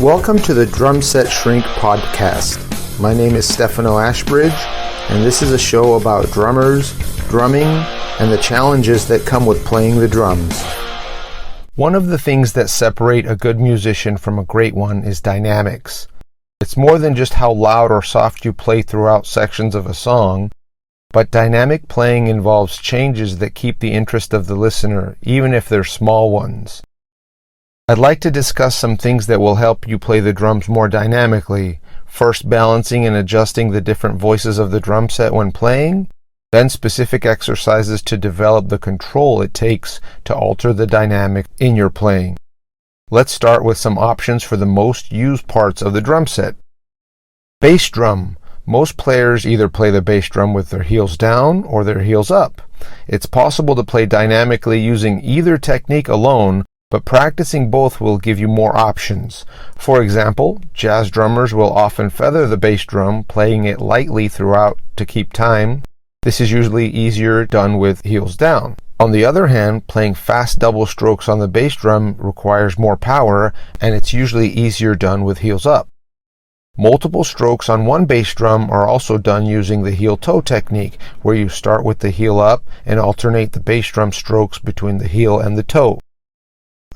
Welcome to the Drum Set Shrink podcast. My name is Stefano Ashbridge, and this is a show about drummers, drumming, and the challenges that come with playing the drums. One of the things that separate a good musician from a great one is dynamics. It's more than just how loud or soft you play throughout sections of a song, but dynamic playing involves changes that keep the interest of the listener, even if they're small ones. I'd like to discuss some things that will help you play the drums more dynamically. First, balancing and adjusting the different voices of the drum set when playing, then specific exercises to develop the control it takes to alter the dynamic in your playing. Let's start with some options for the most used parts of the drum set. Bass drum. Most players either play the bass drum with their heels down or their heels up. It's possible to play dynamically using either technique alone, but practicing both will give you more options. For example, jazz drummers will often feather the bass drum, playing it lightly throughout to keep time. This is usually easier done with heels down. On the other hand, playing fast double strokes on the bass drum requires more power, and it's usually easier done with heels up. Multiple strokes on one bass drum are also done using the heel-toe technique, where you start with the heel up and alternate the bass drum strokes between the heel and the toe.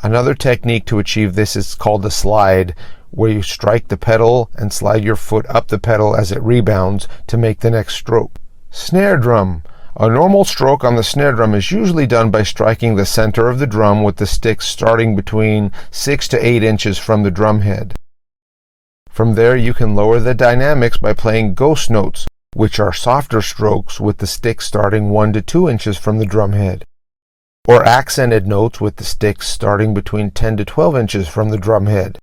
Another technique to achieve this is called a slide, where you strike the pedal and slide your foot up the pedal as it rebounds to make the next stroke. Snare drum. A normal stroke on the snare drum is usually done by striking the center of the drum with the stick starting between 6 to 8 inches from the drum head. From there, you can lower the dynamics by playing ghost notes, which are softer strokes with the stick starting 1 to 2 inches from the drum head, or accented notes with the sticks starting between 10 to 12 inches from the drum head.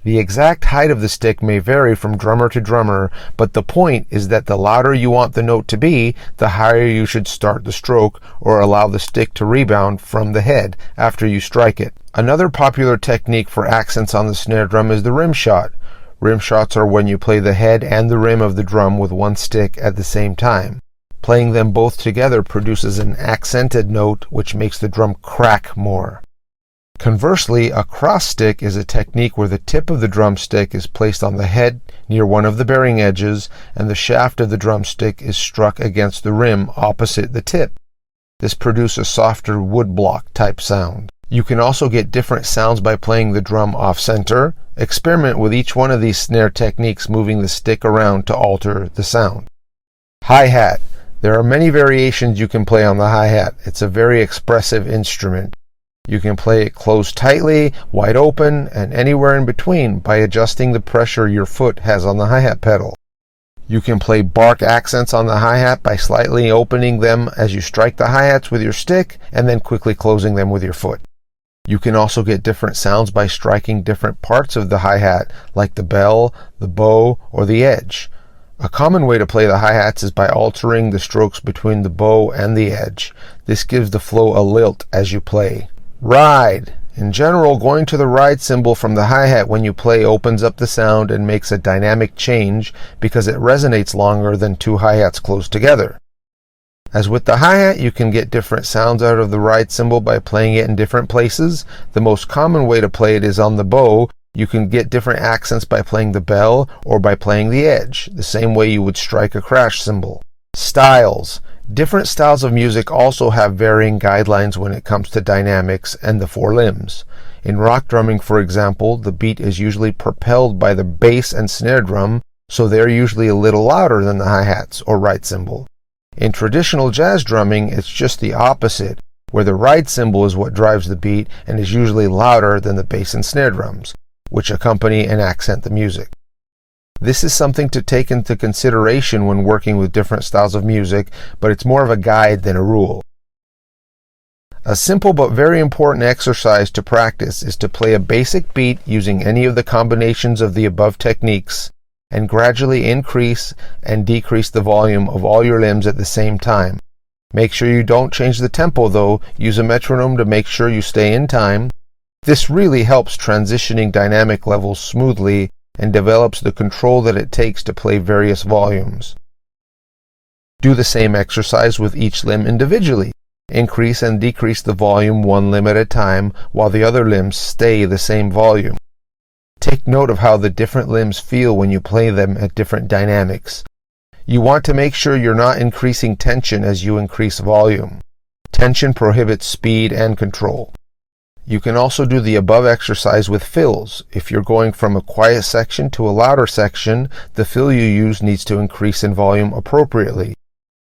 The exact height of the stick may vary from drummer to drummer, but the point is that the louder you want the note to be, the higher you should start the stroke or allow the stick to rebound from the head after you strike it. Another popular technique for accents on the snare drum is the rim shot. Rim shots are when you play the head and the rim of the drum with one stick at the same time. Playing them both together produces an accented note which makes the drum crack more. Conversely, a cross stick is a technique where the tip of the drumstick is placed on the head near one of the bearing edges and the shaft of the drumstick is struck against the rim opposite the tip. This produces a softer woodblock type sound. You can also get different sounds by playing the drum off-center. Experiment with each one of these snare techniques, moving the stick around to alter the sound. Hi-hat. There are many variations you can play on the hi-hat. It's a very expressive instrument. You can play it closed tightly, wide open, and anywhere in between by adjusting the pressure your foot has on the hi-hat pedal. You can play bark accents on the hi-hat by slightly opening them as you strike the hi-hats with your stick and then quickly closing them with your foot. You can also get different sounds by striking different parts of the hi-hat, like the bell, the bow, or the edge. A common way to play the hi-hats is by altering the strokes between the bow and the edge. This gives the flow a lilt as you play. Ride. In general, going to the ride cymbal from the hi-hat when you play opens up the sound and makes a dynamic change because it resonates longer than two hi-hats close together. As with the hi-hat, you can get different sounds out of the ride cymbal by playing it in different places. The most common way to play it is on the bow. You can get different accents by playing the bell or by playing the edge, the same way you would strike a crash cymbal. Styles. Different styles of music also have varying guidelines when it comes to dynamics and the four limbs. In rock drumming, for example, the beat is usually propelled by the bass and snare drum, so they're usually a little louder than the hi-hats or ride cymbal. In traditional jazz drumming, it's just the opposite, where the ride cymbal is what drives the beat and is usually louder than the bass and snare drums, which accompany and accent the music. This is something to take into consideration when working with different styles of music, but it's more of a guide than a rule. A simple but very important exercise to practice is to play a basic beat using any of the combinations of the above techniques, and gradually increase and decrease the volume of all your limbs at the same time. Make sure you don't change the tempo though. Use a metronome to make sure you stay in time. This really helps transitioning dynamic levels smoothly and develops the control that it takes to play various volumes. Do the same exercise with each limb individually. Increase and decrease the volume one limb at a time while the other limbs stay the same volume. Take note of how the different limbs feel when you play them at different dynamics. You want to make sure you're not increasing tension as you increase volume. Tension prohibits speed and control. You can also do the above exercise with fills. If you're going from a quiet section to a louder section, the fill you use needs to increase in volume appropriately.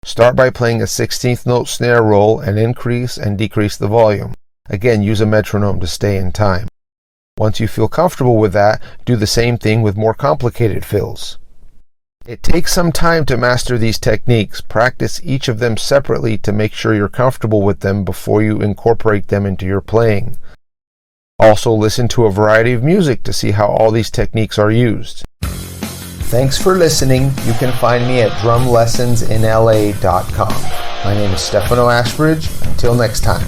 Start by playing a 16th note snare roll and increase and decrease the volume. Again, use a metronome to stay in time. Once you feel comfortable with that, do the same thing with more complicated fills. It takes some time to master these techniques. Practice each of them separately to make sure you're comfortable with them before you incorporate them into your playing. Also, listen to a variety of music to see how all these techniques are used. Thanks for listening. You can find me at drumlessonsinla.com. My name is Stefano Ashbridge. Until next time.